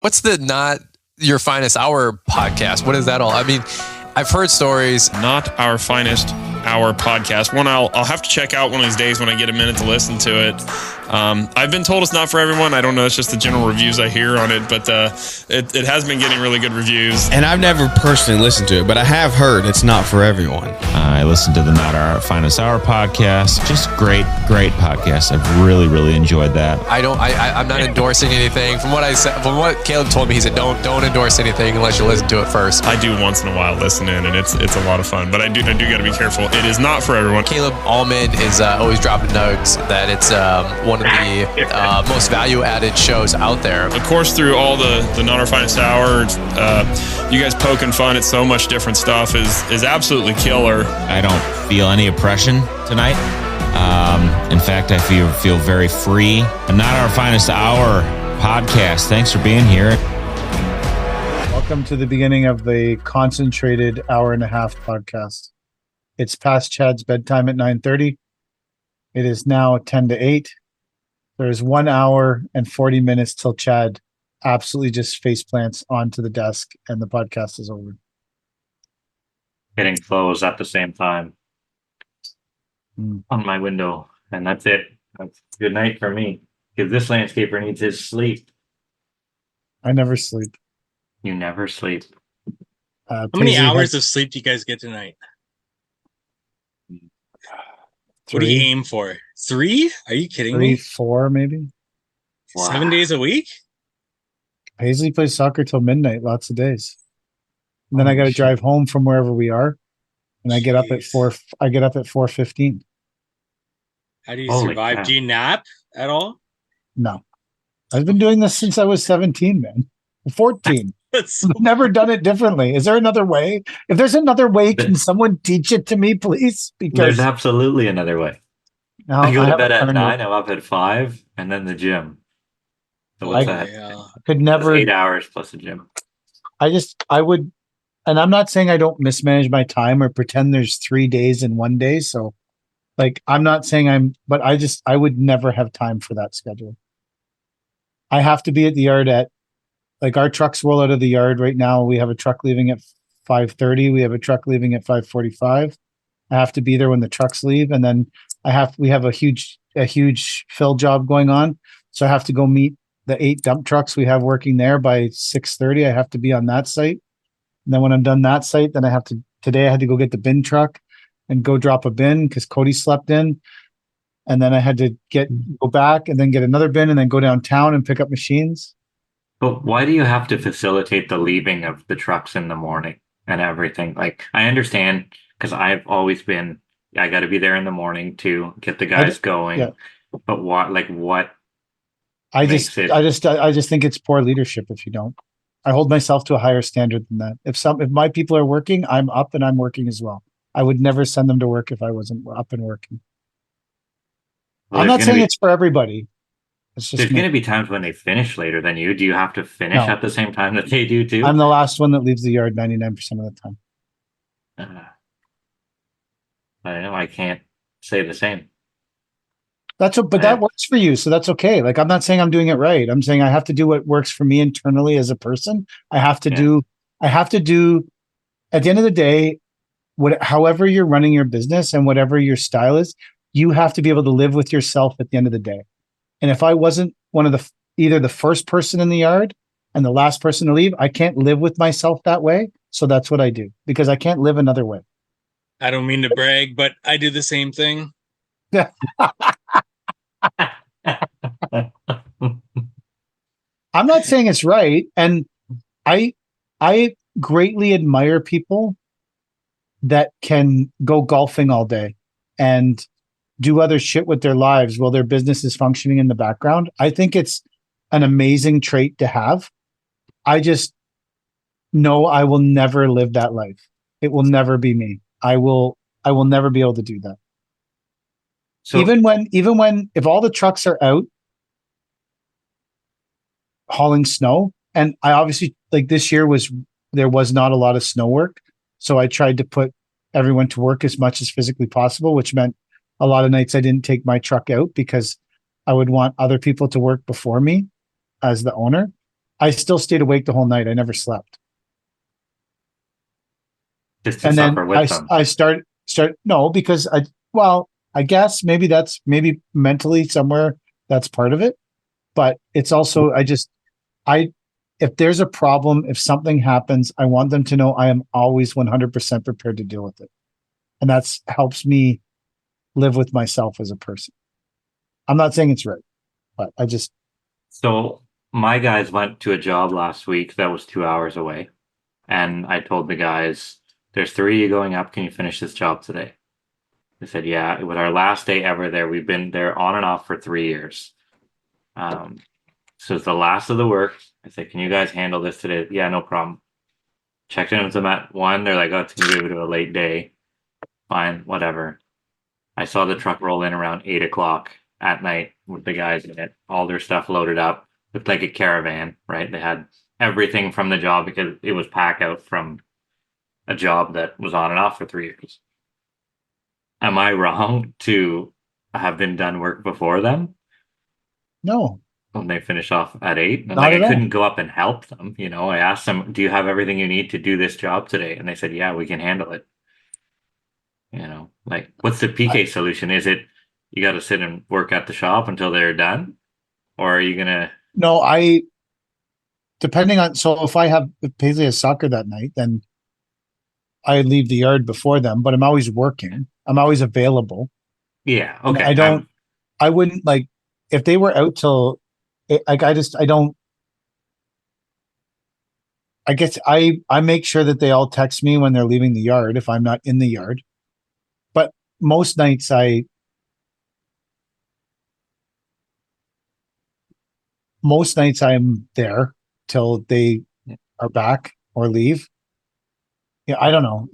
What's the Not Your Finest Hour podcast? What is that all? I mean, I've heard stories. Not Our Finest Hour podcast. One I'll have to check out one of these days when I get a minute to listen to it. I've been told it's not for everyone. I don't know. It's just the general reviews I hear on it, but it has been getting really good reviews. And I've never personally listened to it, but I have heard it's not for everyone. I listened to the Not Our Finest Hour podcast. Just great podcast. I've really enjoyed that. I'm not endorsing anything. From what I said, from what Caleb told me, he said don't endorse anything unless you listen to it first. I do once in a while listen in, and it's a lot of fun. But I do got to be careful. It is not for everyone. Caleb Allman is always dropping notes that it's one of the most value-added shows out there. Of course, through all the Not Our Finest Hour, you guys poking fun at so much different stuff is absolutely killer. I don't feel any oppression tonight. In fact, I feel very free. The Not Our Finest Hour podcast. Thanks for being here. Welcome to the beginning of the concentrated hour and a half podcast. It's past Chad's bedtime at 9:30. It is now 10 to 8. There's 1 hour and 40 minutes till Chad absolutely just face plants onto the desk and the podcast is over. Hitting close at the same time on my window. And that's it. That's good night for me. Because this landscaper needs his sleep. I never sleep. You never sleep. How many hours of sleep do you guys get tonight? 3. What do you aim for? 3? Are you kidding 3, me? 4 maybe. Wow. 7 days a week? Paisley plays soccer till midnight lots of days. And then I got to drive home from wherever we are. And I get up at 4. I get up at 4:15. How do you Holy survive? cow. Do you nap at all? No. I've been doing this since I was 17, man. 14. That's I've never done it differently. Is there another way? If there's another way, can someone teach it to me, please? Because There's absolutely another way. no, I go to haven't bed at learned 9, it. I'm up at 5, and then the gym. So what's I- that? yeah. I could That's never. 8 hours plus the gym. I would, and I'm not saying I don't mismanage my time or pretend there's 3 days in 1 day. So, like, I'm not saying but I would never have time for that schedule. I have to be at the yard like our trucks roll out of the yard right now. We have a truck leaving at 5:30. We have a truck leaving at 5:45. I have to be there when the trucks leave. And then we have a huge fill job going on. So I have to go meet the 8 dump trucks we have working there by 6:30. I have to be on that site. And then when I'm done that site, then today I had to go get the bin truck and go drop a bin because Cody slept in. And then I had to go back and then get another bin and then go downtown and pick up machines. But why do you have to facilitate the leaving of the trucks in the morning and everything? Like, I understand because I've always been, I got to be there in the morning to get the guys going. yeah. But what? I Makes just think it's poor leadership if you don't. I hold myself to a higher standard than that. If my people are working, I'm up and I'm working as well. I would never send them to work if I wasn't up and working. Well, I'm there's not gonna saying be- it's for everybody. It's just There's me. going to be times when they finish later than you. Do you have to finish No. at the same time that they do too? I'm the last one that leaves the yard 99% of the time. I don't know. I can't say the same. But that works for you, so that's okay. Like, I'm not saying I'm doing it right. I'm saying I have to do what works for me internally as a person. I have to do at the end of the day, however you're running your business and whatever your style is, you have to be able to live with yourself at the end of the day. And if I wasn't one of either the first person in the yard and the last person to leave, I can't live with myself that way. So that's what I do because I can't live another way. I don't mean to brag, but I do the same thing. I'm not saying it's right. And I greatly admire people that can go golfing all day and do other shit with their lives while their business is functioning in the background. I think it's an amazing trait to have. I just know I will never live that life. It will never be me. I will never be able to do that. So Even when if all the trucks are out hauling snow, and I obviously, like, this year there was not a lot of snow work, so I tried to put everyone to work as much as physically possible, which meant a lot of nights I didn't take my truck out because I would want other people to work before me as the owner. I still stayed awake the whole night. I never slept. Just to And then suffer with them. I start no, because I guess maybe mentally somewhere that's part of it, but it's also if there's a problem, if something happens, I want them to know I am always 100% prepared to deal with it. And that's helps me live with myself as a person. I'm not saying it's right, but So my guys went to a job last week that was 2 hours away. And I told the guys, there's 3 of you going up. Can you finish this job today? They said, yeah. It was our last day ever there. We've been there on and off for 3 years. So it's the last of the work. I said, can you guys handle this today? Yeah, no problem. Checked in with them at 1. They're like, oh, it's going to be a bit of a late day. Fine, whatever. I saw the truck roll in around 8 o'clock at night with the guys in it, all their stuff loaded up. Looked like a caravan, right? They had everything from the job because it was pack out from a job that was on and off for 3 years. Am I wrong to have been done work before them? no. When they finish off at 8? And Not like at I all. couldn't go up and help them. I asked them, do you have everything you need to do this job today? And they said, yeah, we can handle it. Like what's the PK solution? Is it you got to sit and work at the shop until they're done? Or are you going to? No, depending on, so if Paisley has soccer that night, then I leave the yard before them, but I'm always working. I'm always available. Yeah. And Okay. I wouldn't like, if they were out till, I guess I make sure that they all text me when they're leaving the yard if I'm not in the yard. But most nights I'm there till they are back or leave. Yeah, I don't know.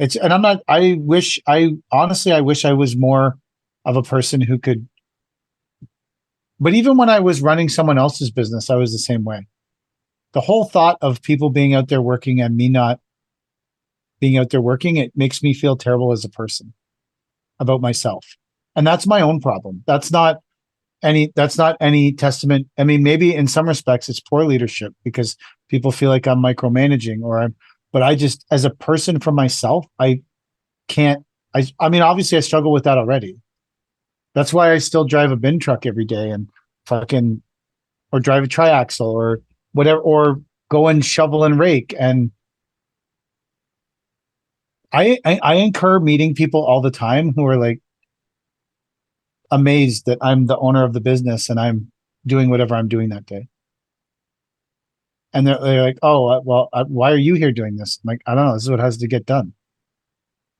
I wish I was more of a person who could, but even when I was running someone else's business, I was the same way. The whole thought of people being out there working and me not being out there working, it makes me feel terrible as a person about myself. And that's my own problem. That's not any testament. I mean, maybe in some respects it's poor leadership because people feel like I'm micromanaging but I just, as a person for myself, I can't, I mean, obviously I struggle with that already. That's why I still drive a bin truck every day and or drive a triaxle or whatever, or go and shovel and rake. And I incur meeting people all the time who are like amazed that I'm the owner of the business and I'm doing whatever I'm doing that day. And they're like, oh, well, why are you here doing this? I'm like, I don't know. This is what has to get done.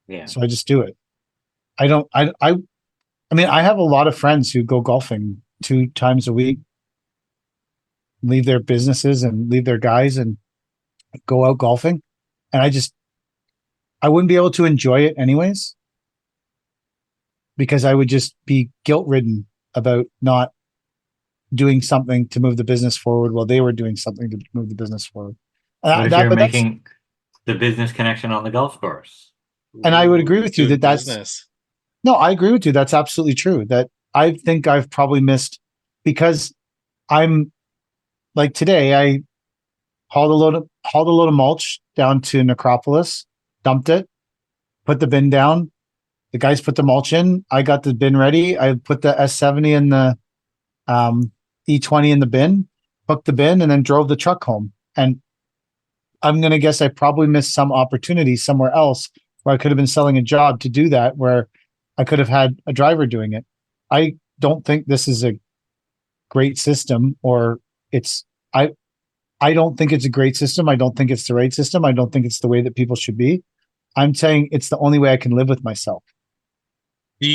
Yeah. So I just do it. I mean, I have a lot of friends who go golfing 2 times a week, leave their businesses and leave their guys and go out golfing. And I wouldn't be able to enjoy it anyways, because I would just be guilt ridden about not doing something to move the business forward while they were doing something to move the business forward. What if you're making the business connection on the golf course? And I would agree with you that business. No, I agree with you. That's absolutely true. That I think I've probably missed, because I'm like today, I hauled a load of mulch down to Necropolis, dumped it, put the bin down. The guys put the mulch in. I got the bin ready. I put the S70 and the E20 in the bin, hooked the bin, and then drove the truck home. And I'm going to guess I probably missed some opportunity somewhere else where I could have been selling a job to do that, where I could have had a driver doing it. I don't think this is a great system, or I don't think it's a great system. I don't think it's the right system. I don't think it's the way that people should be. I'm saying it's the only way I can live with myself. Have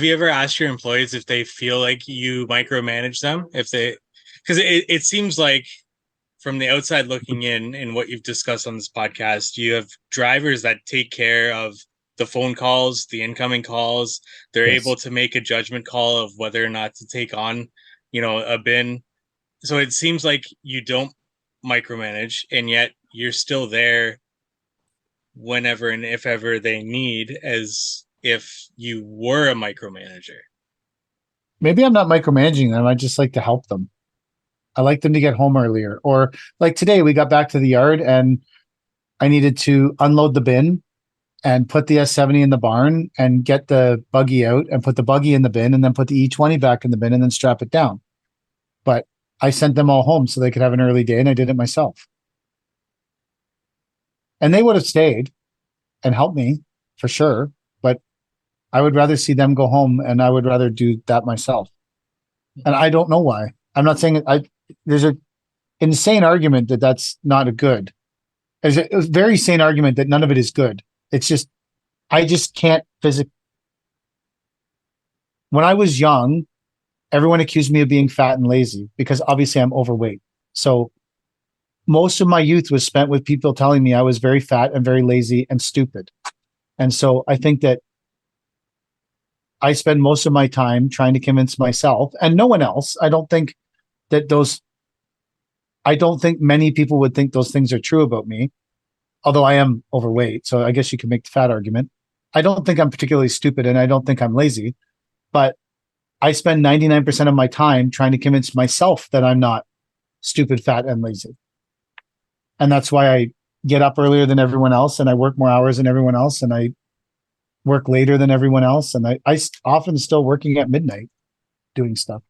you ever asked your employees if they feel like you micromanage them? Because it seems like from the outside looking in what you've discussed on this podcast, you have drivers that take care of the phone calls, the incoming calls. They're able to make a judgment call of whether or not to take on, a bin. So it seems like you don't micromanage, and yet you're still there whenever and if ever they need, as if you were a micromanager. Maybe I'm not micromanaging them. I just like to help them. I like them to get home earlier. Or like today, we got back to the yard and I needed to unload the bin and put the S70 in the barn and get the buggy out and put the buggy in the bin and then put the E20 back in the bin and then strap it down. But I sent them all home so they could have an early day and I did it myself. And they would have stayed and helped me for sure. But I would rather see them go home and I would rather do that myself. And I don't know why. I'm not saying there's an insane argument that that's not a good. There's a very sane argument that none of it is good. It's just, I just can't physically. When I was young, everyone accused me of being fat and lazy because obviously I'm overweight. So most of my youth was spent with people telling me I was very fat and very lazy and stupid. And so I think that I spend most of my time trying to convince myself and no one else. I don't think many people would think those things are true about me, although I am overweight. So I guess you could make the fat argument. I don't think I'm particularly stupid and I don't think I'm lazy, but I spend 99% of my time trying to convince myself that I'm not stupid, fat, and lazy. And that's why I get up earlier than everyone else and I work more hours than everyone else and I work later than everyone else. And I often still working at midnight doing stuff.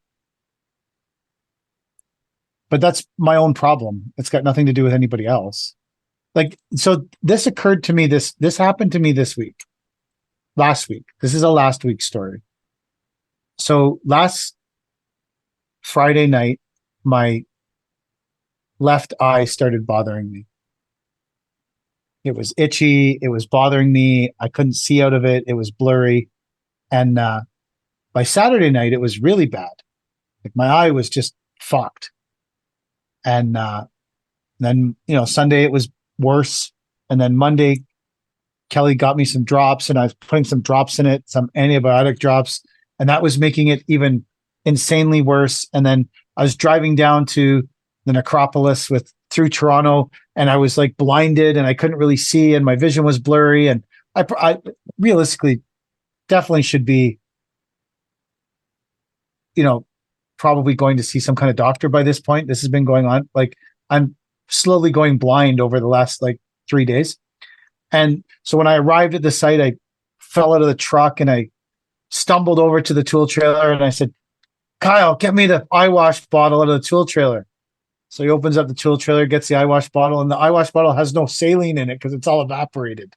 But that's my own problem. It's got nothing to do with anybody else. Like, so this occurred to me, this happened to me last week. This is a last week story. So last Friday night, my left eye started bothering me. It was itchy. It was bothering me. I couldn't see out of it. It was blurry. And by Saturday night, it was really bad. Like my eye was just fucked. And then, Sunday it was worse. And then Monday, Kelly got me some drops and I was putting some drops in it, some antibiotic drops. And that was making it even insanely worse. And then I was driving down to the necropolis through Toronto and I was like blinded and I couldn't really see and my vision was blurry. And I realistically definitely should be, probably going to see some kind of doctor by this point. This has been going on. Like I'm slowly going blind over the last 3 days. And so when I arrived at the site, I fell out of the truck and I stumbled over to the tool trailer and I said, Kyle, get me the eye wash bottle out of the tool trailer. So he opens up the tool trailer, gets the eye wash bottle, and the eye wash bottle has no saline in it because it's all evaporated.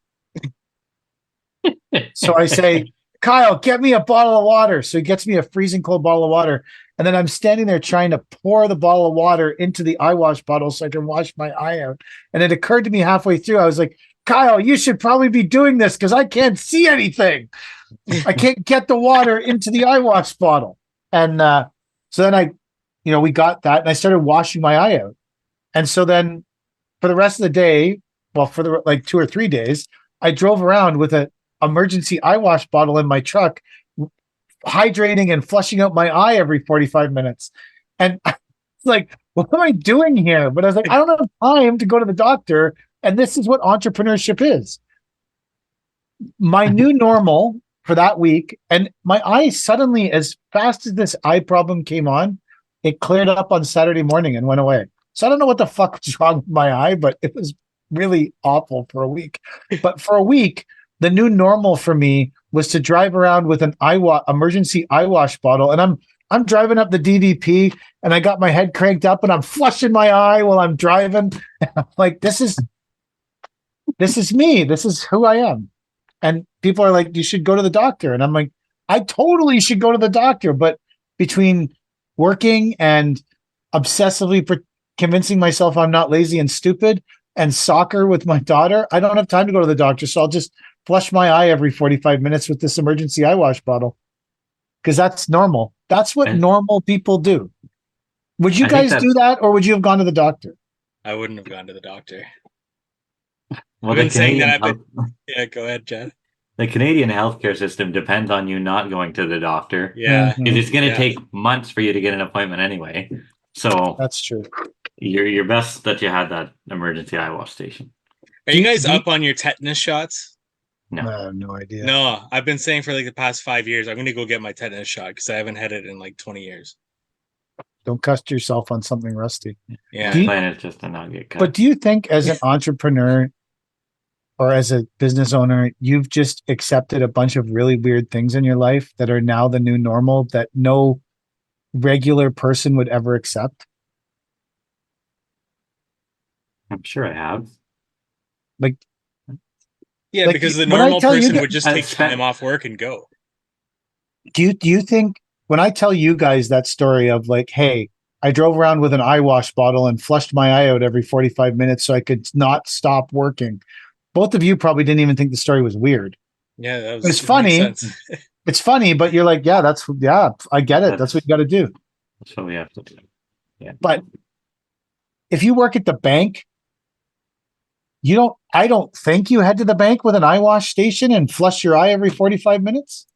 So I say, Kyle, get me a bottle of water. So he gets me a freezing cold bottle of water. And then I'm standing there trying to pour the bottle of water into the eye wash bottle so I can wash my eye out. And it occurred to me halfway through, I was like, Kyle, you should probably be doing this because I can't see anything. I can't get the water into the eye wash bottle. And so then we got that and I started washing my eye out. And so then for the rest of the day, well, for the 2 or 3 days, I drove around with an emergency eye wash bottle in my truck, hydrating and flushing out my eye every 45 minutes. And I was like, what am I doing here? But I was like, I don't have time to go to the doctor. And this is what entrepreneurship is. My new normal for that week, and my eye suddenly, as fast as this eye problem came on, it cleared up on Saturday morning and went away. So I don't know what the fuck was wrong with my eye, but it was really awful for a week. But for a week, the new normal for me was to drive around with an emergency eye wash bottle. And I'm driving up the DVP and I got my head cranked up and I'm flushing my eye while I'm driving. And I'm like, this is me. This is who I am. And people are like, you should go to the doctor. And I'm like, I totally should go to the doctor. But between working and obsessively convincing myself I'm not lazy and stupid and soccer with my daughter, I don't have time to go to the doctor. So I'll just flush my eye every 45 minutes with this emergency eye wash bottle because that's normal. That's what normal people do. Would you guys do that or would you have gone to the doctor? I wouldn't have gone to the doctor. Well, I've been saying that. Yeah, go ahead, Chad. The Canadian healthcare system depends on you not going to the doctor. Yeah. Because it's going to take months for you to get an appointment anyway. So that's true. You're best that you had that emergency eye wash station. Are you guys up on your tetanus shots? No. I have no idea. No, I've been saying for the past 5 years, I'm going to go get my tetanus shot because I haven't had it in 20 years. Don't cast yourself on something rusty. Yeah. Do you- Plan is just to not get cut. But do you think as an entrepreneur or as a business owner, you've just accepted a bunch of really weird things in your life that are now the new normal that no regular person would ever accept? I'm sure I have. Like, Yeah, Like, because the when I normal tell you person that- would just I take spent- time off work and go. do you think when I tell you guys that story of like, hey, I drove around with an eye wash bottle and flushed my eye out every 45 minutes so I could not stop working. Both of you probably didn't even think the story was weird. Yeah, that was It's it makes funny. sense. It's funny, but you're like, yeah, I get it. That's what you got to do. That's what we have to do. But if you work at the bank, I don't think you head to the bank with an eye wash station and flush your eye every 45 minutes.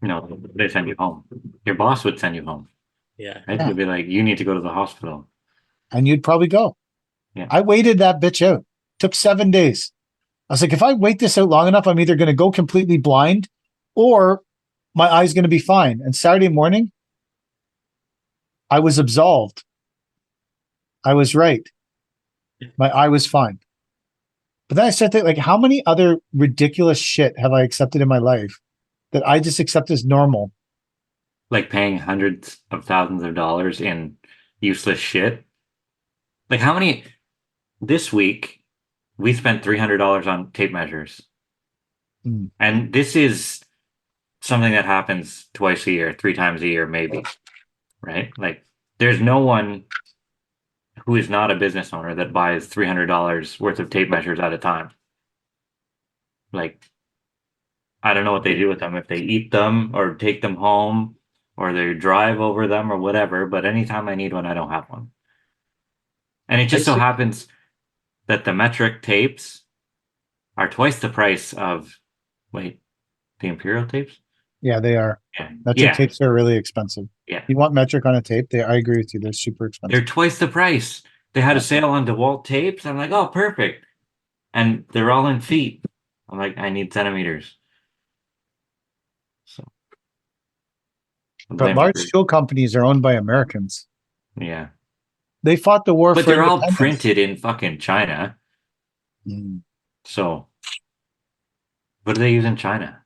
No, they send you home. Your boss would send you home. Yeah. Right? Yeah. They'd be like, you need to go to the hospital. And you'd probably go. Yeah. I waited that bitch out. Took 7 days. I was like, if I wait this out long enough, I'm either going to go completely blind or my eye's going to be fine. And Saturday morning, I was absolved. I was right. My eye was fine. But then I started thinking, like, how many other ridiculous shit have I accepted in my life that I just accept as normal? Like paying hundreds of thousands of dollars in useless shit. Like how many this week we spent $300 on tape measures. Mm. And this is something that happens twice a year, 3 times a year, maybe. Right? Like there's no one who is not a business owner that buys $300 worth of tape measures at a time. Like, I don't know what they do with them, if they eat them or take them home or they drive over them or whatever, but anytime I need one, I don't have one. And it just so happens that the metric tapes are twice the price of, the imperial tapes? Yeah, they are. Yeah. Metric tapes are really expensive. Yeah. You want metric on a tape? I agree with you. They're super expensive. They're twice the price. They had a sale on DeWalt tapes. I'm like, oh, perfect. And they're all in feet. I'm like, I need centimeters. So. But large tool companies are owned by Americans. Yeah. They fought the war But for they're all independence. printed in fucking China. Mm. So. What do they use in China?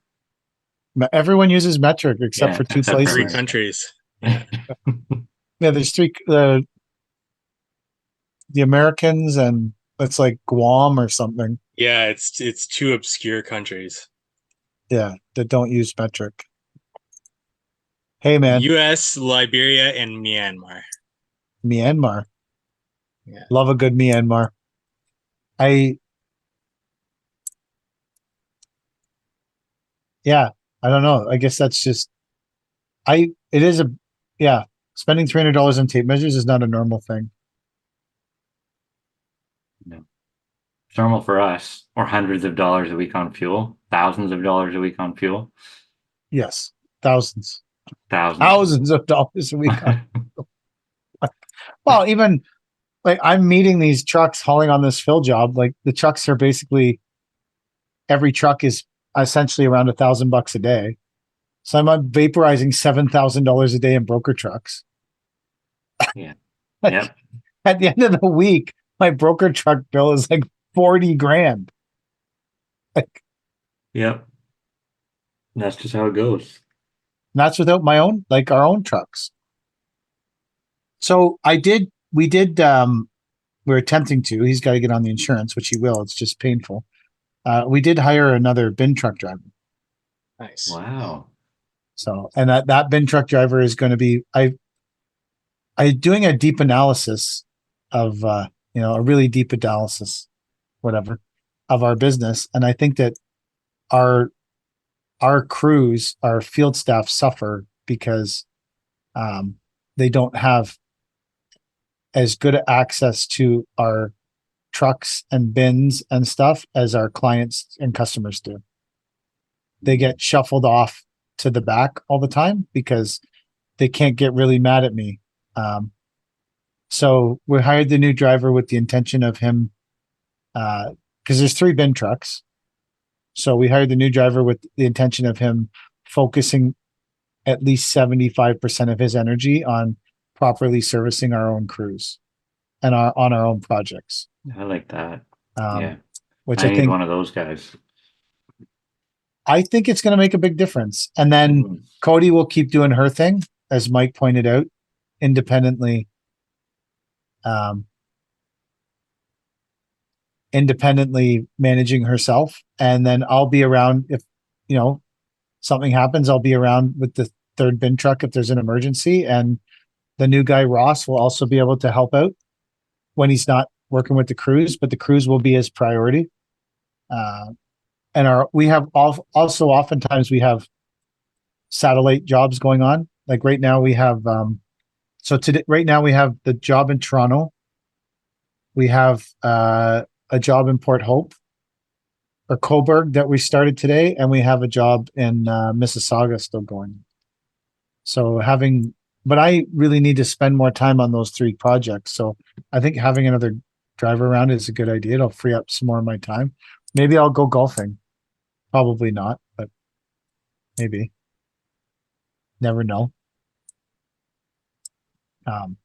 Everyone uses metric except Yeah, for 2 except for places. 3 countries. Yeah, there's 3. The Americans and it's like Guam or something. Yeah, it's 2 obscure countries. Yeah, that don't use metric. Hey man, US, Liberia, and Myanmar. Myanmar. Yeah. Love a good Myanmar. I don't know. I guess that's just spending $300 on tape measures is not a normal thing. No. It's normal for us, or hundreds of dollars a week on fuel, thousands of dollars a week on fuel. Yes, thousands Thousands of dollars a week. Well, even like I'm meeting these trucks hauling on this fill job. Like the trucks are basically every truck is essentially around $1,000 a day. So I'm vaporizing $7,000 a day in broker trucks. Yeah. Like, Yeah. At the end of the week, my broker truck bill is like 40 grand. Like, Yep. That's just how it goes. and that's without our own trucks. So we were attempting to, he's got to get on the insurance, which he will. It's just painful. We did hire another bin truck driver. Nice. Wow. So, and that bin truck driver is going to be, I doing a deep analysis of, a really deep analysis, whatever, of our business. And I think that our crews, our field staff suffer because they don't have as good access to our trucks and bins and stuff as our clients and customers do. They get shuffled off to the back all the time because they can't get really mad at me. So we hired the new driver with the intention of him, because there's 3 bin trucks. So we hired the new driver with the intention of him focusing at least 75% of his energy on properly servicing our own crews and on our own projects. I like that. Um, Yeah. which I I need think one of those guys. it's going to make a big difference. And then Mhm. Cody will keep doing her thing, as Mike pointed out, independently. Independently managing herself, and then I'll be around if something happens. I'll be around with the third bin truck if there's an emergency, and the new guy Ross will also be able to help out when he's not working with the crews, but the crews will be his priority. And we have also oftentimes we have satellite jobs going on. Like right now we have right now we have the job in Toronto. We have a job in Port Hope or Coburg that we started today, and we have a job in Mississauga still going. So but I really need to spend more time on those 3 projects. So I think having another driver around is a good idea. It'll free up some more of my time. Maybe I'll go golfing. Probably not, but maybe. Never know. But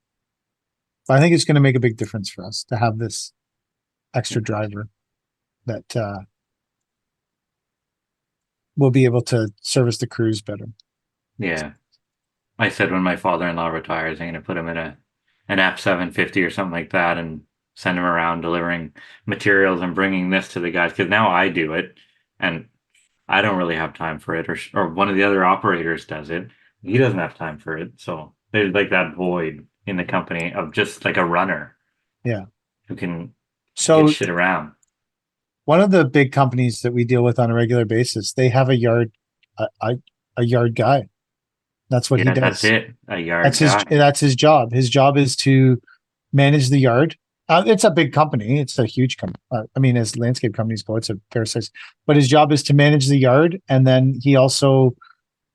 I think it's going to make a big difference for us to have this extra driver that will be able to service the crews better. Yeah. I said when my father-in-law retires, I'm going to put him in an F-750 or something like that and send him around delivering materials and bringing this to the guys. Because now I do it, and I don't really have time for it, or one of the other operators does it. He doesn't have time for it. So there's like that void in the company of just like a runner. Yeah. Who can So get shit around. one of the big companies that we deal with on a regular basis, they have a yard guy. That's what he does. That's it. A yard guy. That's his job. His job is to manage the yard. It's a big company. It's a huge company. I mean, as landscape companies go, it's a fair size. But his job is to manage the yard, and then he also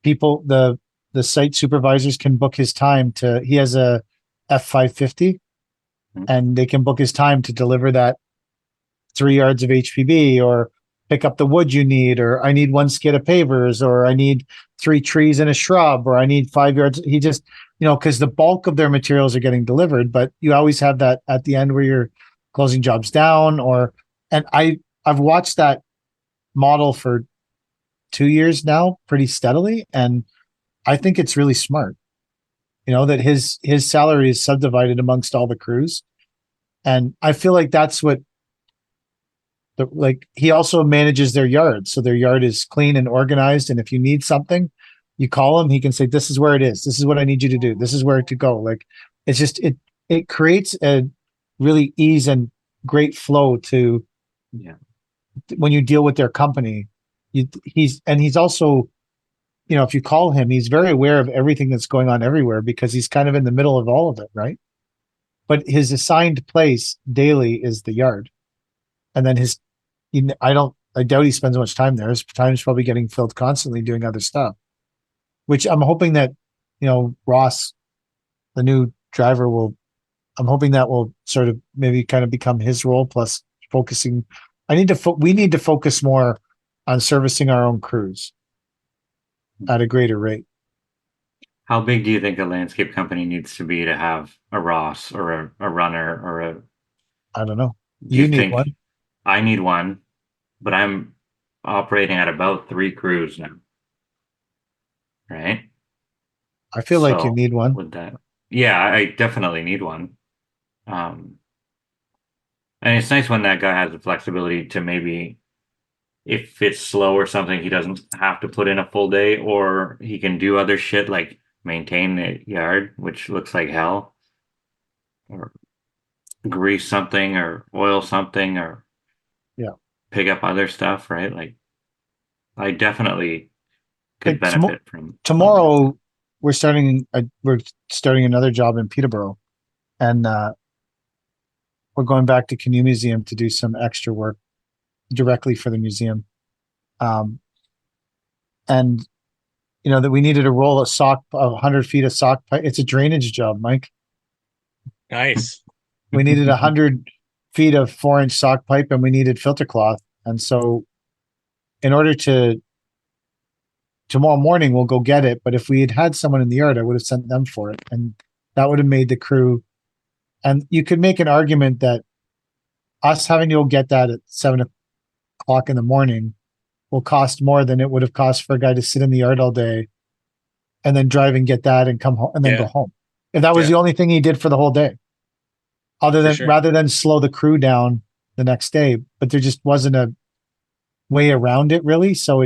the site supervisors can book his time to. He has a F550, and they can book his time to deliver that 3 yards of HPB, or pick up the wood you need, or I need 1 skid of pavers, or I need 3 trees and a shrub, or I need 5 yards. He just, because the bulk of their materials are getting delivered, but you always have that at the end where you're closing jobs down, and I've watched that model for 2 years now pretty steadily. And I think it's really smart, that his salary is subdivided amongst all the crews. And I feel like that's what, he also manages their yard. So their yard is clean and organized. And if you need something, you call him, he can say, this is where it is. This is what I need you to do. This is where to go. Like, it's just, it creates a really ease and great flow to, when you deal with their company. He's also, if you call him, he's very aware of everything that's going on everywhere, because he's kind of in the middle of all of it. Right. But his assigned place daily is the yard. And then I doubt he spends much time there. His time is probably getting filled constantly doing other stuff, which I'm hoping that, Ross, the new driver, I'm hoping that will sort of maybe kind of become his role, plus focusing. We need to focus more on servicing our own crews at a greater rate. How big do you think a landscape company needs to be to have a Ross or a runner or a? I don't know. You need one. I need one, but I'm operating at about 3 crews now. Right? I feel like you need one. With that, yeah, I definitely need one. And it's nice when that guy has the flexibility to maybe, if it's slow or something, he doesn't have to put in a full day, or he can do other shit like maintain the yard, which looks like hell, or grease something or oil something, or pick up other stuff, right? Like, I definitely could benefit from. Tomorrow, we're starting another job in Peterborough, and we're going back to Canoe Museum to do some extra work directly for the museum. And that we needed to roll 100 feet of sock pipe. It's a drainage job, Mike. Nice. We needed 100 feet of 4-inch sock pipe, and we needed filter cloth. And so in order tomorrow morning, we'll go get it. But if we had someone in the yard, I would have sent them for it. And That would have made the crew. And you could make an argument that us having to go get that at 7 o'clock in the morning will cost more than it would have cost for a guy to sit in the yard all day and then drive and get that and come home and then go home. If that was the only thing he did for the whole day, rather than slow the crew down the next day, but there just wasn't a way around it really. So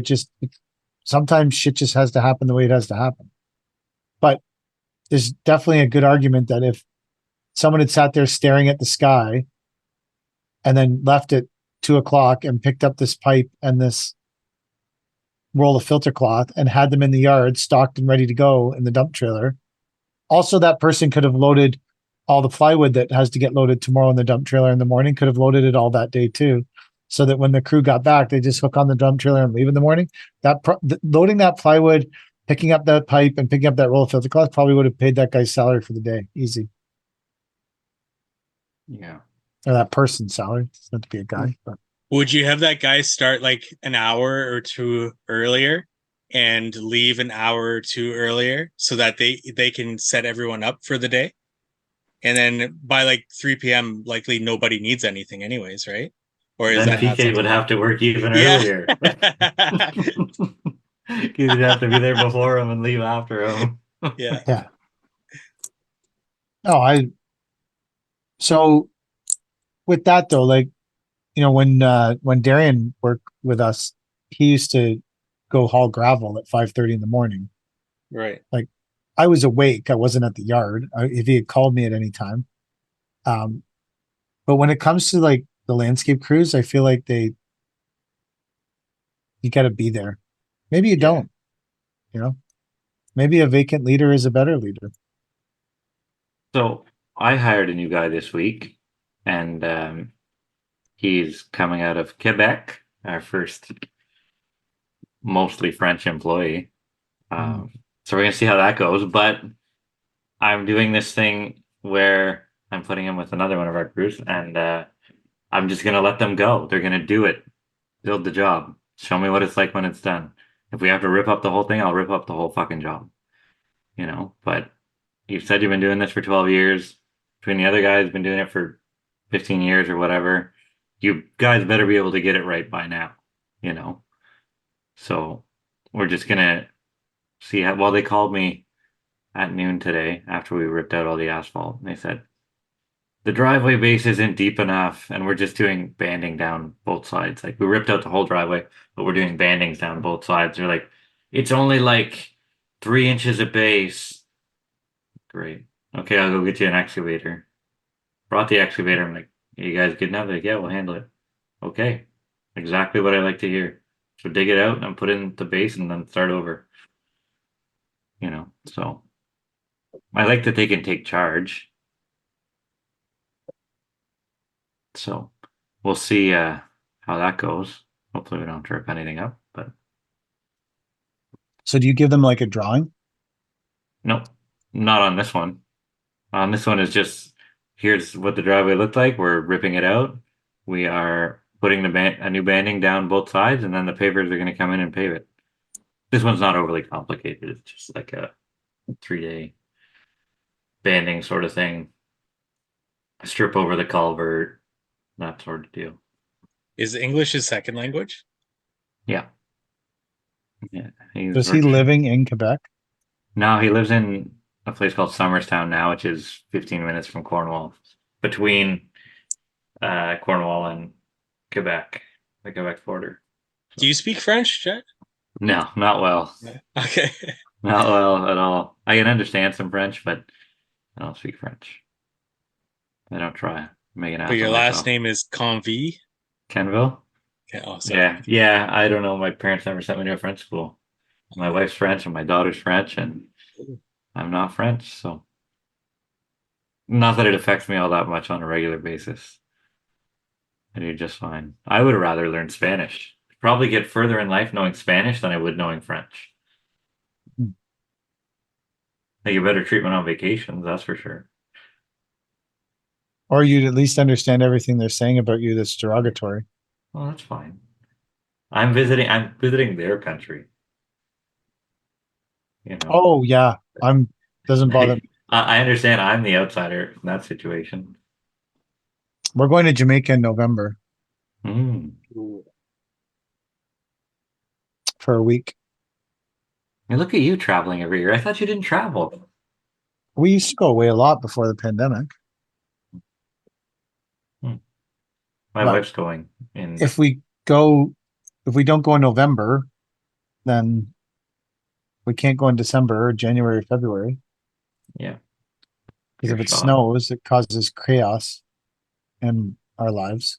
sometimes shit just has to happen the way it has to happen. But there's definitely a good argument that if someone had sat there staring at the sky and then left at 2 o'clock and picked up this pipe and this roll of filter cloth and had them in the yard stocked and ready to go in the dump trailer. Also, that person could have loaded all the plywood that has to get loaded tomorrow in the dump trailer in the morning, could have loaded it all that day too. So that when the crew got back, they just hook on the dump trailer and leave in the morning. Loading that plywood, picking up that pipe and picking up that roll of filter cloth probably would have paid that guy's salary for the day. Easy. Yeah. Or that person's salary. It's not to be a guy, but. Would you have that guy start like an hour or two earlier and leave an hour or two earlier so that they can set everyone up for the day? And then by like 3 p.m., likely nobody needs anything anyways, right? Or is then that PK would have to work even earlier. You'd have to be there before him and leave after him. Yeah. No, so with that though, like, you know, when Darian worked with us, he used to go haul gravel at 5:30 in the morning. Right. Like, I was awake. I wasn't at the yard. If he had called me at any time. But when it comes to like the landscape crews, I feel like you got to be there. Maybe you don't, you know, maybe a vacant leader is a better leader. So I hired a new guy this week, and he's coming out of Quebec, our first mostly French employee. So we're going to see how that goes. But I'm doing this thing where I'm putting him with another one of our crews, and I'm just going to let them go. They're going to do it, build the job, show me what it's like when it's done. If we have to rip up the whole thing, I'll rip up the whole fucking job. You know, but you've said you've been doing this for 12 years. Between the other guys, been doing it for 15 years or whatever. You guys better be able to get it right by now, you know? So we're just going to see how, well, they called me at noon today after we ripped out all the asphalt. And they said, the driveway base isn't deep enough. And we're just doing banding down both sides. Like we ripped out the whole driveway, but we're doing bandings down both sides. They're like, it's only like 3 inches of base. Great. Okay, I'll go get you an excavator. Brought the excavator. I'm like, you guys good now? They're like, yeah, we'll handle it. Okay. Exactly what I like to hear. So dig it out and put in the base and then start over. You know, so I like that they can take charge. So we'll see how that goes. Hopefully we don't trip anything up, but. So do you give them like a drawing? Nope, not on this one. On this one is just, here's what the driveway looked like. We're ripping it out. We are putting a new banding down both sides, and then the pavers are going to come in and pave it. This one's not overly complicated. It's just like a 3-day banding sort of thing. Strip over the culvert, that sort of deal. Is English his second language? Yeah. Yeah. Is he living in Quebec? No, he lives in a place called Somerstown now, which is 15 minutes from Cornwall, between Cornwall and Quebec, the Quebec border. Do you speak French, Jet? No, not well. Okay. Not well at all. I can understand some French, but I don't speak French. I don't try. But your last name is Convy? Kenville? Okay. Oh, sorry. Yeah. I don't know. My parents never sent me to a French school. My wife's French and my daughter's French, and I'm not French, so not that it affects me all that much on a regular basis. I do just fine. I would rather learn Spanish. Probably get further in life knowing Spanish than I would knowing French. I get better treatment on vacations, that's for sure. Or you'd at least understand everything they're saying about you that's derogatory. Well, that's fine. I'm visiting their country. You know. Oh yeah. Doesn't bother me. I understand I'm the outsider in that situation. We're going to Jamaica in November Mm. for a week. And look at you traveling every year. I thought you didn't travel. We used to go away a lot before the pandemic. My But wife's going in. if we don't go in November, then we can't go in December or January or February. Yeah. Because if Your it shot. snows, it causes chaos in our lives.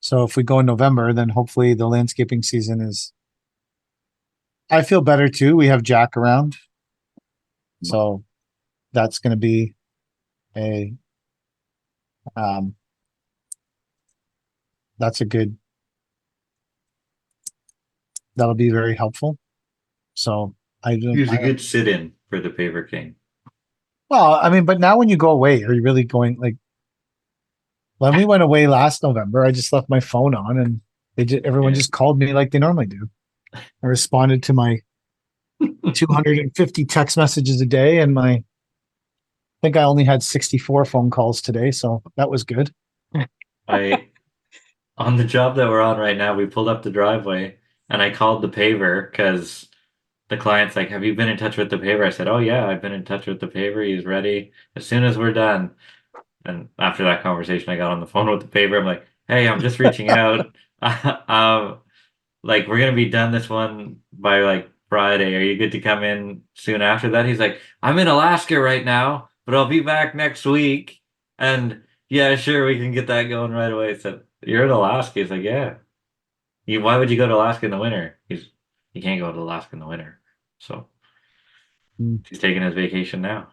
So if we go in November, then hopefully the landscaping season is. I feel better too. We have Jack around. So that's going to be a, that's a good, that'll be very helpful. So I don't, He's a good sit-in for the Paver King. well, I mean, but now when you go away, are you really going like, when we went away last November, I just left my phone on and everyone Yeah. just called me like they normally do. I responded to my 250 text messages a day and I think I only had 64 phone calls today. So that was good. On the job that we're on right now, we pulled up the driveway and I called the paver because the client's like, "Have you been in touch with the paver?" I said, "Oh yeah, I've been in touch with the paver. He's ready as soon as we're done." And after that conversation, I got on the phone with the paver. I'm like, "Hey, I'm just reaching out. Like we're gonna be done this one by like Friday. Are you good to come in soon after that?" He's like, "I'm in Alaska right now, but I'll be back next week." And yeah, sure, we can get that going right away. So you're in Alaska. He's like, "Yeah." Why would you go to Alaska in the winter? You can't go to Alaska in the winter. So Mm. he's taking his vacation now.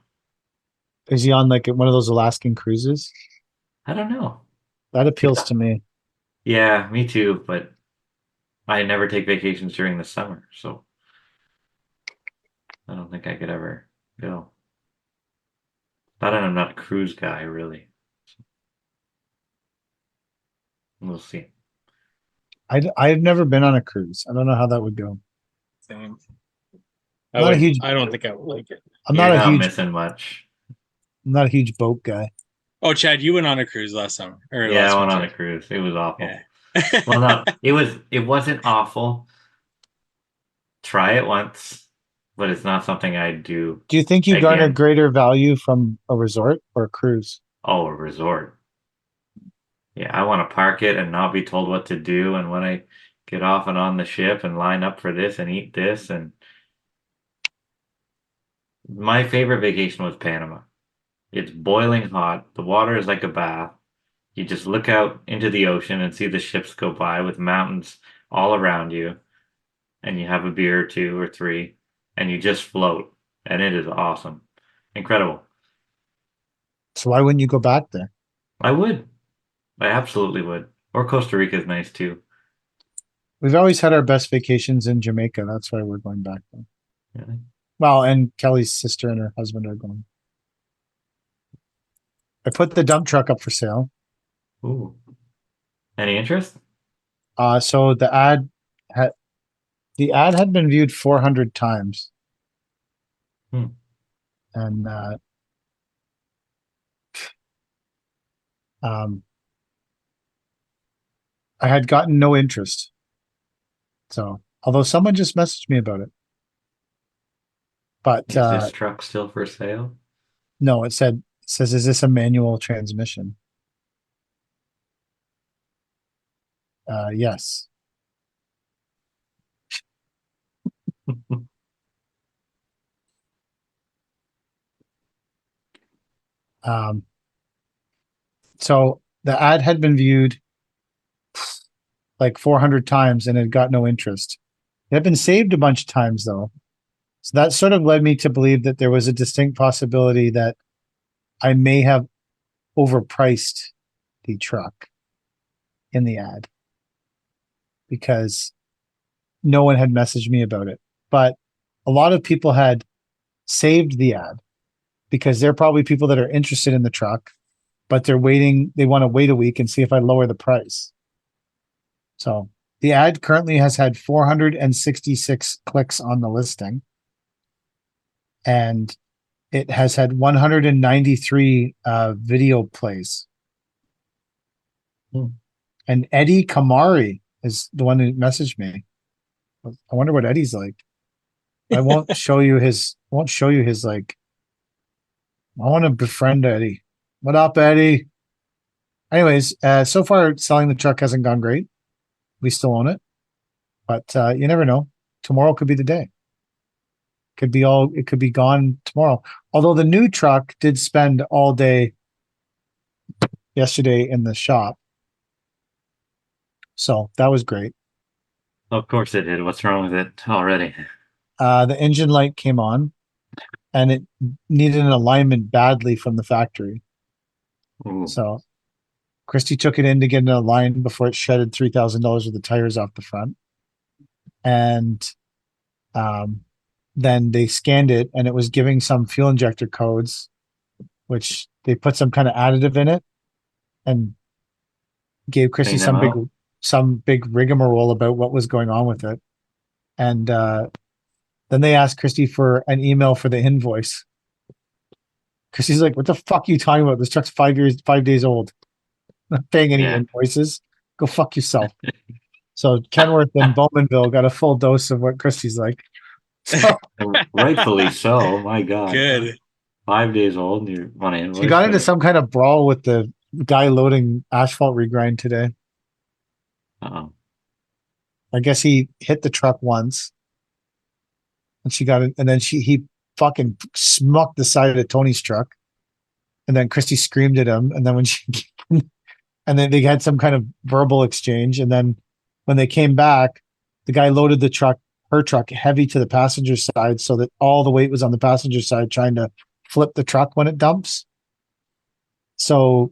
Is he on like one of those Alaskan cruises? I don't know. That appeals to me. Yeah, me too, but I never take vacations during the summer, so I don't think I could ever go. But I'm not a cruise guy, really. We'll see. I've never been on a cruise. I don't know how that would go. Same. I'm I don't think I would like it. You're not missing much. I'm not a huge boat guy. Oh, Chad, you went on a cruise last summer or Yeah, last I went on a winter. cruise. It was awful. Yeah. Well, no, it wasn't awful. Try it once, but it's not something I do. Do you think you garner Again. greater value from a resort or a cruise? Oh, a resort. Yeah, I want to park it and not be told what to do. And when I get off and on the ship and line up for this and eat this, and my favorite vacation was Panama. It's boiling hot. The water is like a bath. You just look out into the ocean and see the ships go by with mountains all around you, and you have a beer or two or three, and you just float. And it is awesome. Incredible. So why wouldn't you go back there? I would. I absolutely would. Or Costa Rica is nice too. We've always had our best vacations in Jamaica. That's why we're going back there. Really? Well, and Kelly's sister and her husband are going. I put the dump truck up for sale. Ooh. Any interest? So the ad had been viewed 400 times. Hmm. And I had gotten no interest. So, although someone just messaged me about it. But Is this truck still for sale? no, it says, is this a manual transmission? Yes. So the ad had been viewed like 400 times and it got no interest. It had been saved a bunch of times though. So that sort of led me to believe that there was a distinct possibility that I may have overpriced the truck in the ad because no one had messaged me about it. But a lot of people had saved the ad because they're probably people that are interested in the truck, but they want to wait a week and see if I lower the price. So the ad currently has had 466 clicks on the listing. And it has had 193 video plays. And Eddie Kamari is the one who messaged me. I wonder what Eddie's like. I won't show you his like. I want to befriend Eddie. What up, Eddie? Anyways, so far selling the truck hasn't gone great. We still own it, but you never know. Tomorrow could be the day. It could be gone tomorrow. Although the new truck did spend all day yesterday in the shop. So that was great. Of course it did. What's wrong with it already? The engine light came on and it needed an alignment badly from the factory. Ooh. So Christy took it in to get it aligned before it shredded $3,000 of the tires off the front. And then they scanned it and it was giving some fuel injector codes, which they put some kind of additive in it and gave Christy some big rigmarole about what was going on with it. And then they asked Christy for an email for the invoice. Christy's like, what the fuck are you talking about? This truck's 5 days old. I'm not paying any invoices. Go fuck yourself. So Kenworth and Bowmanville got a full dose of what Christy's like. So, rightfully so. My God. Good. 5 days old. And you want to invoice? She got into some kind of brawl with the guy loading asphalt regrind today. Uh-oh. I guess he hit the truck once, and she got it, and then he fucking smucked the side of Tony's truck, and then Christy screamed at him, and then and then they had some kind of verbal exchange, and then when they came back, the guy loaded her truck heavy to the passenger side so that all the weight was on the passenger side, trying to flip the truck when it dumps. So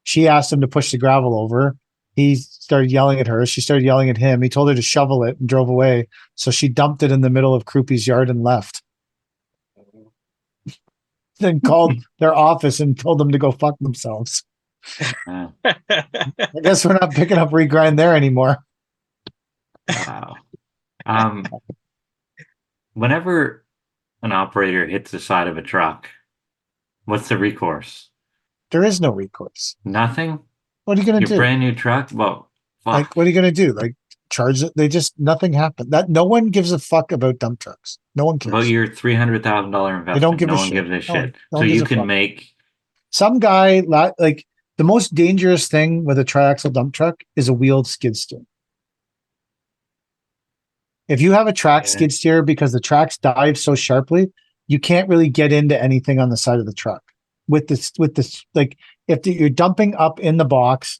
she asked him to push the gravel over. He started yelling at her. She started yelling at him. He told her to shovel it and drove away. So she dumped it in the middle of Krupe's yard and left. Then called their office and told them to go fuck themselves. I guess we're not picking up regrind there anymore. Wow. Whenever an operator hits the side of a truck, what's the recourse? There is no recourse. Nothing? What are you going to do? Your brand new truck? Well, fuck. Like, what are you going to do? Like, charge it? Nothing happened. That no one gives a fuck about dump trucks. No one cares. About your $300,000 investment. They don't give no a one shit. gives a shit. No So one gives you a can fuck. make Some guy, like, the most dangerous thing with a triaxle dump truck is a wheeled skid steer. If you have a track skid steer, because the tracks dive so sharply, you can't really get into anything on the side of the truck. With this, like, if you're dumping up in the box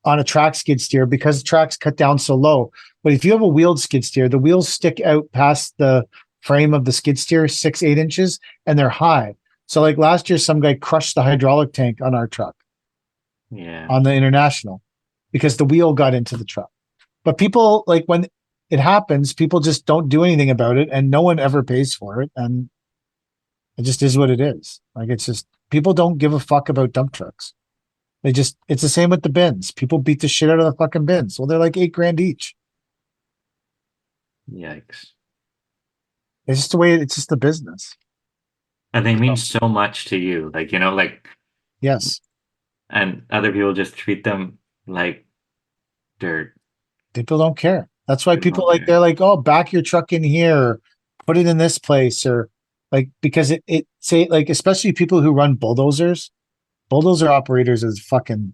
on a track skid steer, because the tracks cut down so low. But if you have a wheeled skid steer, the wheels stick out past the frame of the skid steer 6-8 inches, and they're high. So like last year, some guy crushed the hydraulic tank on our truck. On the International, because the wheel got into the truck. But people, like, when it happens, people just don't do anything about it, and no one ever pays for it, and it just is what it is. Like, it's just, people don't give a fuck about dump trucks. It's the same with the bins. People beat the shit out of the fucking bins. Well, they're like $8,000 each. Yikes. It's just the way, it's just the business. And they mean so much to you. Like, like. Yes. And other people just treat them like dirt. People don't care. That's why people they're like, oh, back your truck in here, or put it in this place, or like, because it say, like, especially people who run bulldozers. Bulldozer operators is fucking,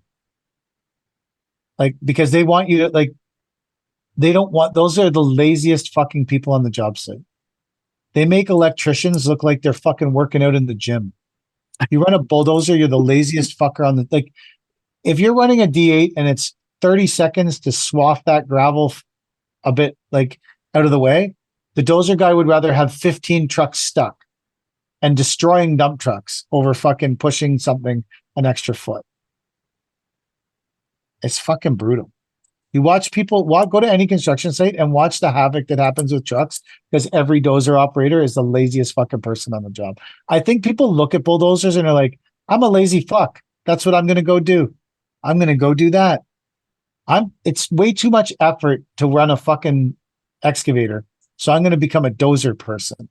like, because they want you to, like, those are the laziest fucking people on the job site. They make electricians look like they're fucking working out in the gym. You run a bulldozer, you're the laziest fucker on the, like, if you're running a D8 and it's 30 seconds to swath that gravel a bit, like, out of the way, the dozer guy would rather have 15 trucks stuck and destroying dump trucks over fucking pushing something an extra foot. It's fucking brutal. You watch people go to any construction site and watch the havoc that happens with trucks, because every dozer operator is the laziest fucking person on the job. I think people look at bulldozers and are like, I'm a lazy fuck. That's what I'm going to go do. I'm going to go do that. It's way too much effort to run a fucking excavator. So I'm going to become a dozer person.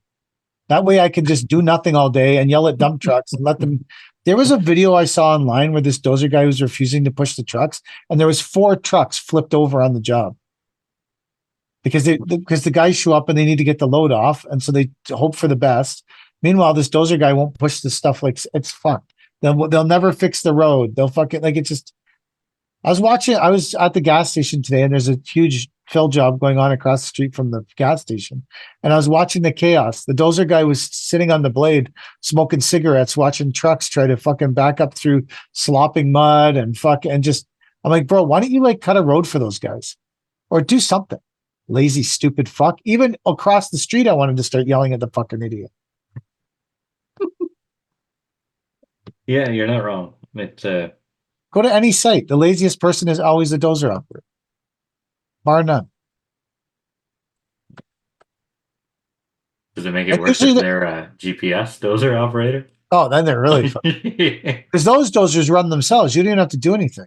That way I can just do nothing all day and yell at dump trucks and let them. There was a video I saw online where this dozer guy was refusing to push the trucks, and there was 4 trucks flipped over on the job because the guys show up and they need to get the load off, and so they hope for the best. Meanwhile, this dozer guy won't push the stuff like it's fucked. They'll never fix the road. They'll fucking like it's just. I was at the gas station today, and there's a huge fill job going on across the street from the gas station. And I was watching the chaos. The dozer guy was sitting on the blade, smoking cigarettes, watching trucks try to fucking back up through slopping mud and I'm like, bro, why don't you like cut a road for those guys or do something? Lazy, stupid fuck. Even across the street, I wanted to start yelling at the fucking idiot. Yeah, you're not wrong. Go to any site. The laziest person is always a dozer operator. Bar none. Does it make it worse if they're a GPS dozer operator? Oh, then they're really fun. Because those dozers run themselves. You don't even have to do anything.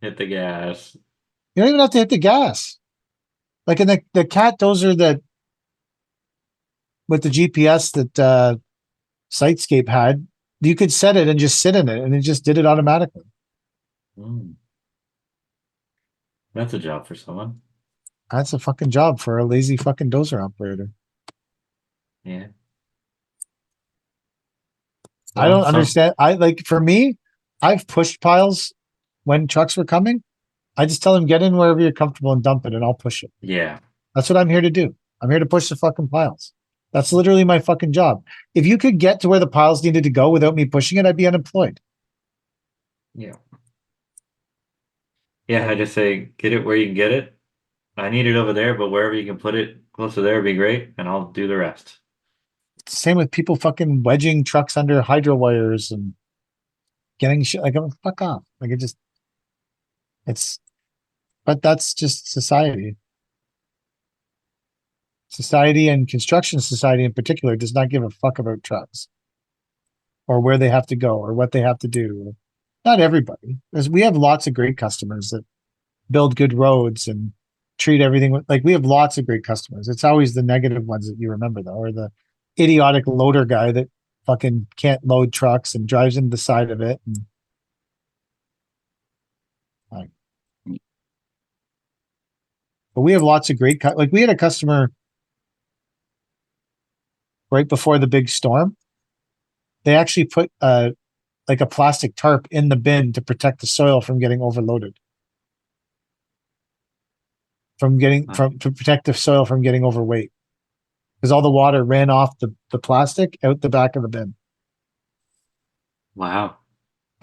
Hit the gas. You don't even have to hit the gas. Like in the cat dozer that with the GPS that Sitescape had, you could set it and just sit in it, and it just did it automatically. That's a job for someone. That's a fucking job for a lazy fucking dozer operator. Yeah. I don't understand. For me, I've pushed piles when trucks were coming. I just tell them, get in wherever you're comfortable and dump it, and I'll push it. Yeah. That's what I'm here to do. I'm here to push the fucking piles. That's literally my fucking job. If you could get to where the piles needed to go without me pushing it, I'd be unemployed. Yeah. Yeah, I just say, get it where you can get it. I need it over there, but wherever you can put it close to there would be great, and I'll do the rest. Same with people fucking wedging trucks under hydro wires and getting shit. Like, fuck off. Like, but that's just society. Society and construction society in particular does not give a fuck about trucks or where they have to go or what they have to do. Not everybody, because we have lots of great customers that build good roads and treat everything like we have lots of great customers. It's always the negative ones that you remember though, or the idiotic loader guy that fucking can't load trucks and drives into the side of it. And but we have lots of great, like we had a customer right before the big storm. They actually put like a plastic tarp in the bin to protect the soil from getting overloaded. To protect the soil from getting overweight. Because all the water ran off the plastic out the back of the bin. Wow.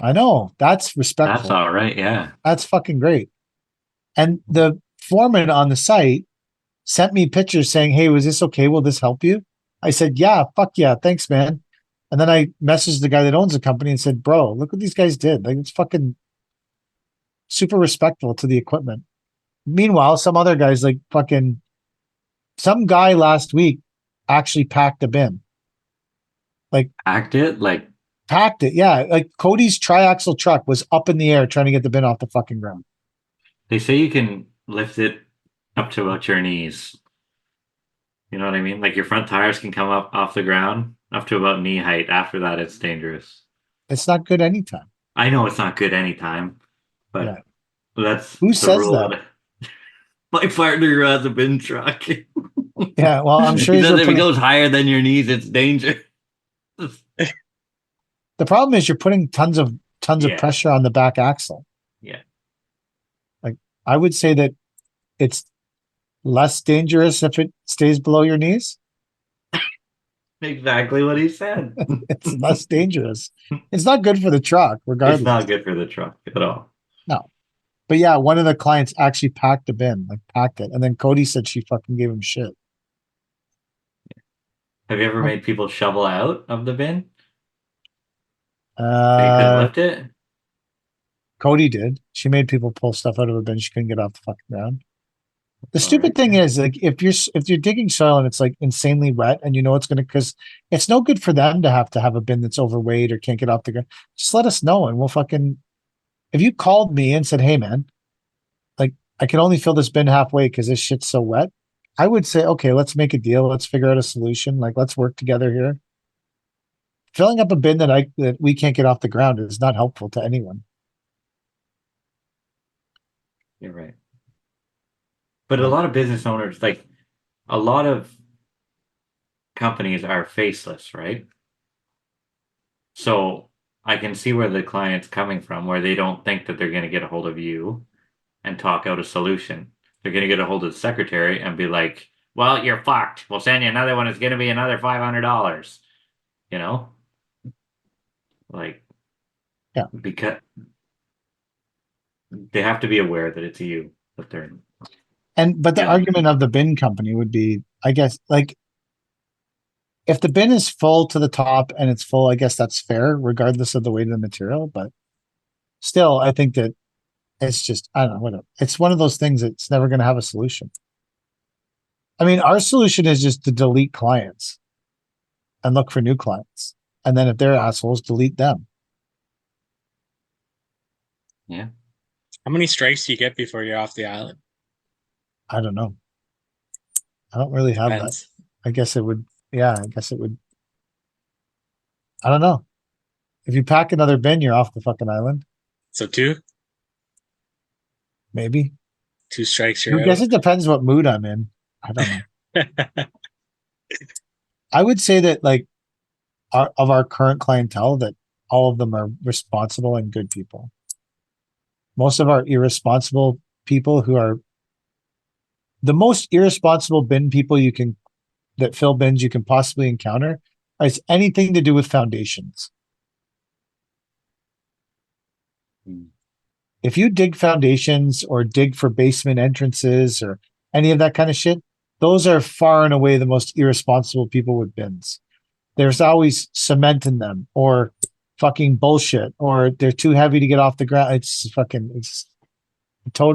I know. That's respectful. That's all right, yeah. That's fucking great. And the foreman on the site sent me pictures saying, hey, was this okay? Will this help you? I said, yeah, fuck yeah, thanks, man. And then I messaged the guy that owns the company and said, bro, look what these guys did. Like, it's fucking super respectful to the equipment. Meanwhile, some other guys like fucking some guy last week actually packed a bin. Like packed it? Packed it, yeah. Like Cody's triaxle truck was up in the air trying to get the bin off the fucking ground. They say you can lift it up to about your knees. You know what I mean? Like your front tires can come up off the ground up to about knee height. After that, it's dangerous. It's not good anytime. I know it's not good anytime, but that's who says that? My partner who has a bin truck. Yeah, well, I'm sure he says if it goes higher than your knees, it's dangerous. The problem is you're putting tons of pressure on the back axle. Yeah. Like I would say that it's less dangerous if it stays below your knees. Exactly what he said. It's less dangerous. It's not good for the truck, regardless. It's not good for the truck at all. No. But yeah, one of the clients actually packed a bin, like packed it. And then Cody said she fucking gave him shit. Have you ever made people shovel out of the bin? They couldn't lift it? Cody did. She made people pull stuff out of a bin she couldn't get off the fucking ground. The stupid thing is, like, if you're digging soil and it's like insanely wet and you know it's gonna, because it's no good for them to have a bin that's overweight or can't get off the ground. Just let us know and we'll fucking. If you called me and said, "Hey man, like I can only fill this bin halfway because this shit's so wet," I would say, okay, let's make a deal. Let's figure out a solution. Like, let's work together here. Filling up a bin that we can't get off the ground is not helpful to anyone. You're right. But a lot of business owners, like a lot of companies are faceless, right? So I can see where the client's coming from, where they don't think that they're going to get a hold of you and talk out a solution. They're going to get a hold of the secretary and be like, well, you're fucked. We'll send you another one. It's going to be another $500. You know? Like, yeah, because they have to be aware that it's you that they're. But the argument of the bin company would be, I guess, like, if the bin is full to the top and it's full, I guess that's fair, regardless of the weight of the material. But still, I think that it's just, I don't know, whatever. It's one of those things that's never going to have a solution. I mean, our solution is just to delete clients and look for new clients. And then if they're assholes, delete them. Yeah. How many strikes do you get before you're off the island? I don't know. I don't really have that. I guess it would. Yeah, I guess it would. I don't know. If you pack another bin, you're off the fucking island. So 2? Maybe. 2 strikes, I you're guess out. it depends what mood I'm in. I don't know. I would say that, like, of our current clientele, that all of them are responsible and good people. Most of our irresponsible people who are the most irresponsible bin people that fill bins you can possibly encounter has anything to do with foundations. If you dig foundations or dig for basement entrances or any of that kind of shit, those are far and away the most irresponsible people with bins. There's always cement in them or fucking bullshit, or they're too heavy to get off the ground.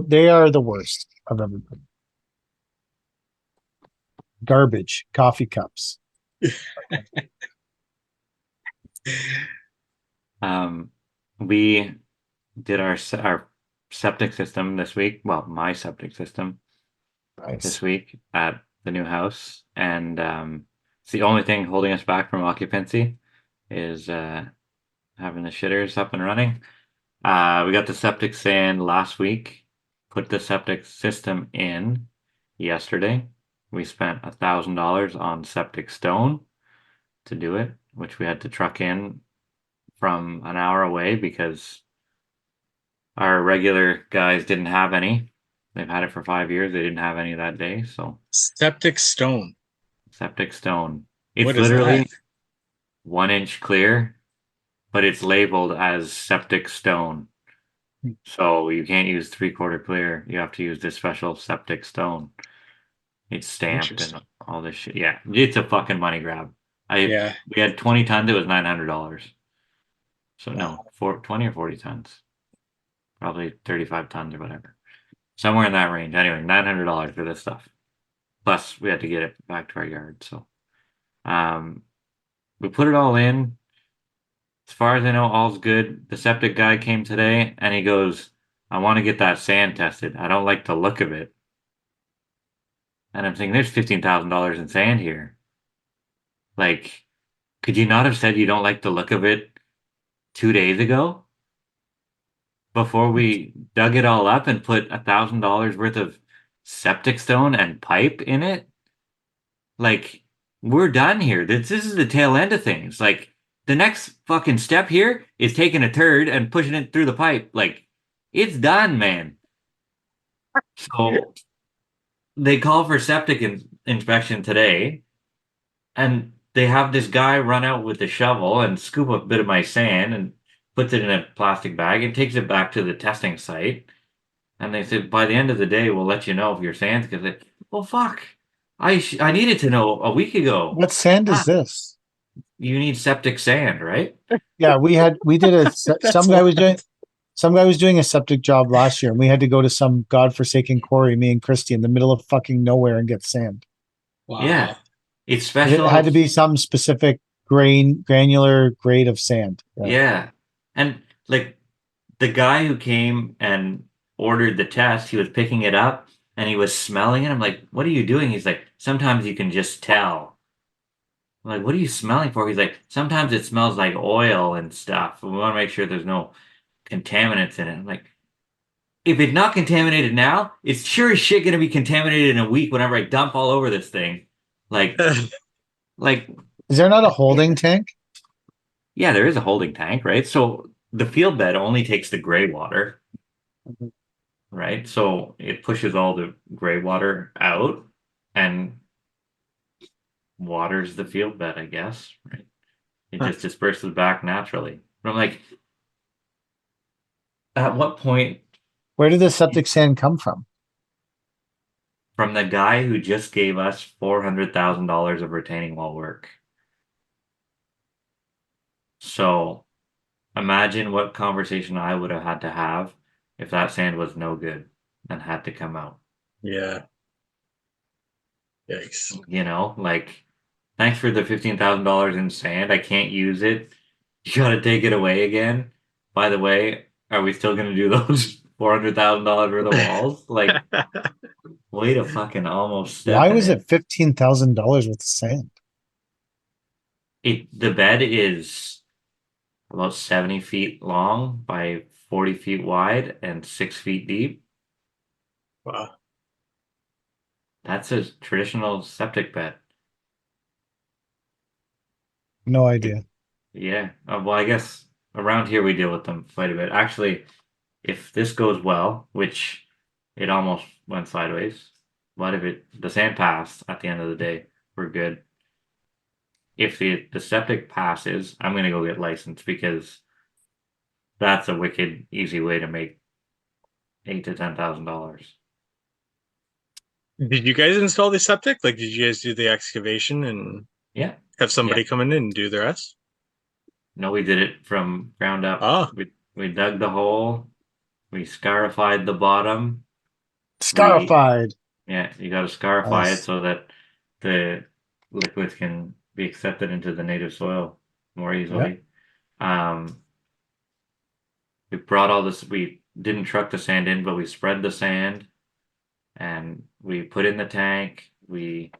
They are the worst of everybody. Garbage, coffee cups. We did our septic system this week. Well, my septic system this week at the new house, and it's the only thing holding us back from occupancy is having the shitters up and running. We got the septic sand last week. Put the septic system in yesterday. We spent $1,000 on septic stone to do it, which we had to truck in from an hour away because our regular guys didn't have any. They've had it for 5 years. They didn't have any that day. So septic stone. Septic stone. It's what is literally that? 1 inch clear, but it's labeled as septic stone. So you can't use 3/4 clear. You have to use this special septic stone. It's stamped and all this shit. Yeah, it's a fucking money grab. We had 20 tons. It was $900. So no, 20 or 40 tons. Probably 35 tons or whatever. Somewhere in that range. Anyway, $900 for this stuff. Plus, we had to get it back to our yard. So, we put it all in. As far as I know, all's good. The septic guy came today and he goes, I want to get that sand tested. I don't like the look of it. And I'm thinking, there's $15,000 in sand here. Like, could you not have said you don't like the look of it 2 days ago? Before we dug it all up and put $1,000 worth of septic stone and pipe in it? Like, we're done here. This is the tail end of things. Like, the next fucking step here is taking a turd and pushing it through the pipe. Like, it's done, man. So they call for septic inspection today, and they have this guy run out with the shovel and scoop a bit of my sand and puts it in a plastic bag and takes it back to the testing site. And they said, by the end of the day, we'll let you know if your sand's good. Well, fuck. I needed to know a week ago. What sand is this? You need septic sand, right? Yeah, some guy was doing a septic job last year, and we had to go to some godforsaken quarry, me and Christy, in the middle of fucking nowhere and get sand. Wow. Yeah. It's special. It had to be some specific granular grade of sand. Yeah. And like the guy who came and ordered the test, he was picking it up and he was smelling it. I'm like, what are you doing? He's like, sometimes you can just tell. I'm like, what are you smelling for? He's like, sometimes it smells like oil and stuff. We want to make sure there's no contaminants in it. I'm like, if it's not contaminated now, it's sure as shit gonna be contaminated in a week whenever I dump all over this thing. Like, like, Is there not a holding tank? yeah, there is a holding tank, right? So the field bed only takes the gray water, right? So it pushes all the gray water out and waters the field bed, I guess, right? It just disperses back naturally. But I'm like, at what point Where did the septic sand come from? from the guy who just gave us $400,000 of retaining wall work? So imagine what conversation I would have had to have if that sand was no good and had to come out. Yeah. Yikes. You know, like, thanks for the $15,000 in sand. I can't use it. You gotta take it away again. By the way, are we still gonna do those $400,000 worth of walls? Like, way to fucking almost step Why in was it $15,000 worth of sand? The bed is about 70 feet long by 40 feet wide and 6 feet deep. Wow. That's a traditional septic bed. No idea. Yeah. Well, I guess around here we deal with them quite a bit. Actually, if this goes well, which it almost went sideways, but if the sand passed at the end of the day, we're good. If the septic passes, I'm gonna go get licensed because that's a wicked easy way to make $8,000 to $10,000. Did you guys install the septic? Like, did you guys do the excavation and Yeah. have somebody Yeah. come in and do the rest? No, we did it from ground up. Oh. We dug the hole, we scarified the bottom. Scarified. Yeah, you got to scarify it Nice. so that the liquids can be accepted into the native soil more easily. We brought all this. We didn't truck the sand in, but we spread the sand, and we put in the tank. We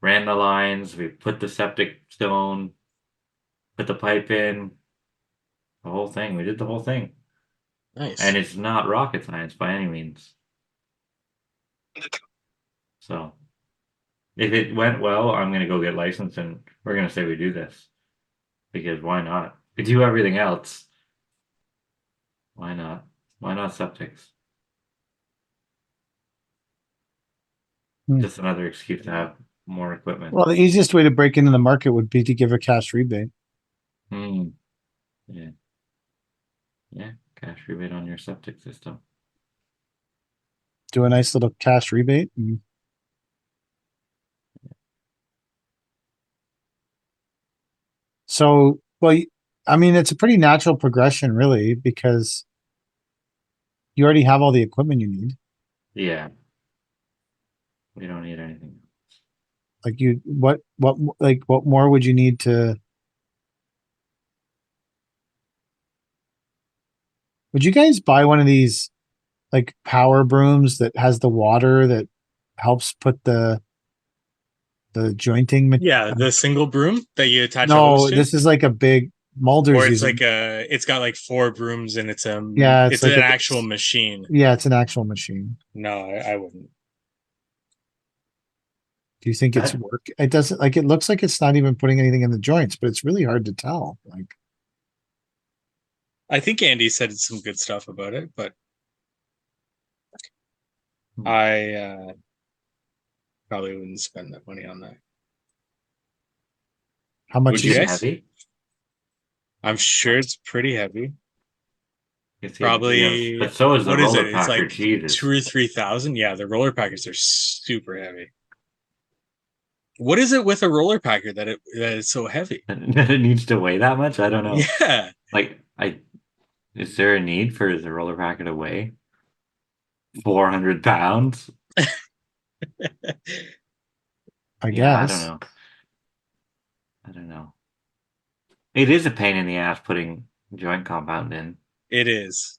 ran the lines. We put the septic stone, put the pipe in. The whole thing. We did the whole thing, Nice. and it's not rocket science by any means. So, if it went well, I'm gonna go get licensed, and we're gonna say we do this because why not? We do everything else. Why not? Why not septics? Just another excuse to have more equipment. Well, the easiest way to break into the market would be to give a cash rebate. Yeah. Yeah, cash rebate on your septic system. Do a nice little cash rebate. So, well, I mean, it's a pretty natural progression, really, because you already have all the equipment you need. Yeah. We don't need anything. Like what more would you need to? Would you guys buy one of these like power brooms that has the water that helps put the jointing? Yeah, the single broom that you attach a No, hose to? this is like a big Mulder's. Or it's using. like it's got like 4 brooms and it's Yeah, it's like an actual machine. Yeah, it's an actual machine. No, I wouldn't. Do you think it's work? It doesn't like it looks like it's not even putting anything in the joints, but it's really hard to tell. Like I think Andy said some good stuff about it, but I probably wouldn't spend that money on that. how much Would you is it? guys? Heavy? I'm sure it's pretty heavy. It's Probably. but so is the What is roller it? It's packer. like Jesus. 2,000 or 3,000. Yeah, the roller packers are super heavy. What is it with a roller packer that it's so heavy? That it needs to weigh that much? I don't know. Yeah. Like is there a need for the roller packer to weigh 400 pounds? I Yeah, guess. I don't know. It is a pain in the ass putting joint compound in. It is.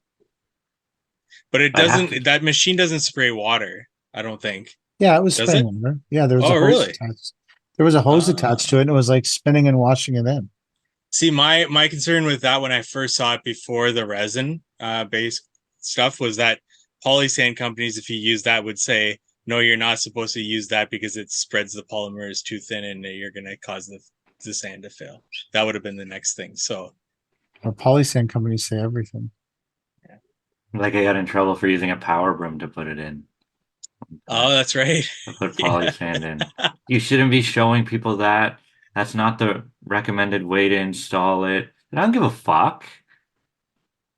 But it I'd have doesn't, that machine doesn't spray water. I don't think. Yeah, it was Does spinning it? water. Yeah, there was Oh, a hose really? attached. There was a hose Ah. attached to it, and it was like spinning and washing it in. See, my concern with that when I first saw it before the resin based stuff was that poly sand companies, if you use that, would say, no, you're not supposed to use that because it spreads the polymers too thin and you're going to cause the sand to fail. That would have been the next thing. So, Our polysand companies say everything. Like I got in trouble for using a power broom to put it in. oh, that's right. I put Yeah. polysand in. You shouldn't be showing people that. That's not the recommended way to install it. And I don't give a fuck.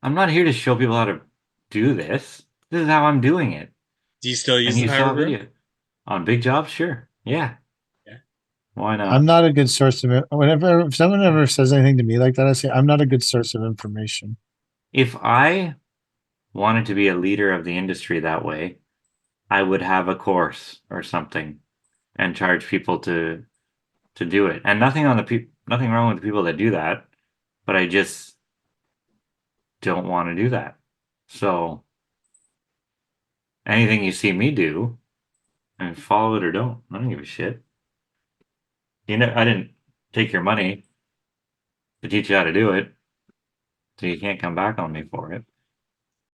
I'm not here to show people how to do this. This is how I'm doing it. Do you still use And the you power saw a broom? video. On big jobs, sure. Yeah. Yeah. Why not? I'm not a good source of it. Whenever if someone ever says anything to me like that, I say I'm not a good source of information. If I wanted to be a leader of the industry that way, I would have a course or something and charge people to do it. And nothing nothing wrong with the people that do that, but I just don't want to do that. So anything you see me do, and follow it or don't, I don't give a shit. You know, I didn't take your money to teach you how to do it, so you can't come back on me for it.